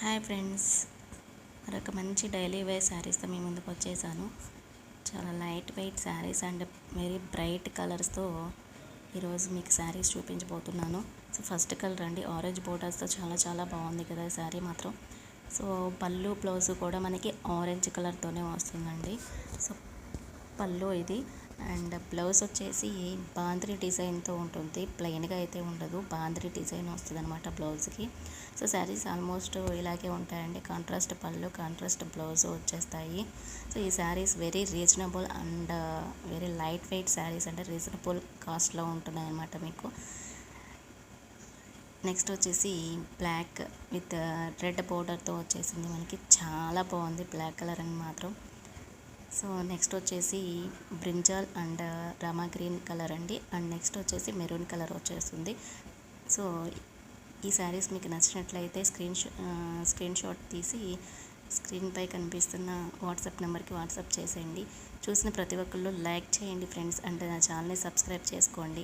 Hi friends, మరొక మంచి daily wear శారీస్తో మీ ముందుకు వచ్చేసాను. చాలా light weight sarees and very bright కలర్స్తో ఈరోజు మీకు శారీస్ చూపించబోతున్నాను. సో ఫస్ట్ కలర్ అండి, ఆరెంజ్ బోర్డర్స్తో చాలా బాగుంది కదా ఈ శారీ మాత్రం. సో పళ్ళు బ్లౌజ్ కూడా మనకి ఆరెంజ్ కలర్తోనే వస్తుందండి. సో పళ్ళు ఇది అండ్ బ్లౌజ్ వచ్చేసి బాంద్రీ డిజైన్తో ఉంటుంది, ప్లెయిన్గా అయితే ఉండదు, బాంద్రీ డిజైన్ వస్తుంది అనమాట బ్లౌజ్కి. సో శారీస్ ఆల్మోస్ట్ ఇలాగే ఉంటాయండి, కాంట్రాస్ట్ పళ్ళు కాంట్రాస్ట్ బ్లౌజ్ వచ్చేస్తాయి. సో ఈ saris very reasonable and very light weight saris అంటే రీజనబుల్ కాస్ట్లో ఉంటున్నాయి అన్నమాట మీకు. నెక్స్ట్ వచ్చేసి బ్లాక్ విత్ రెడ్ బోర్డర్తో వచ్చేసింది మనకి, చాలా బాగుంది బ్లాక్ కలర్ అని మాత్రం. సో నెక్స్ట్ వచ్చేసి brinjal and Rama green colour అండి, అండ్ నెక్స్ట్ వచ్చేసి మెరూన్ కలర్ వచ్చేస్తుంది. సో ఈ శారీస్ మీకు నచ్చినట్లయితే స్క్రీన్ షాట్ తీసి స్క్రీన్పై కనిపిస్తున్న వాట్సాప్ నెంబర్కి వాట్సాప్ చేసేయండి. చూసిన ప్రతి ఒక్కళ్ళు లైక్ చేయండి ఫ్రెండ్స్, అండ్ నా ఛానల్ని సబ్స్క్రైబ్ చేసుకోండి.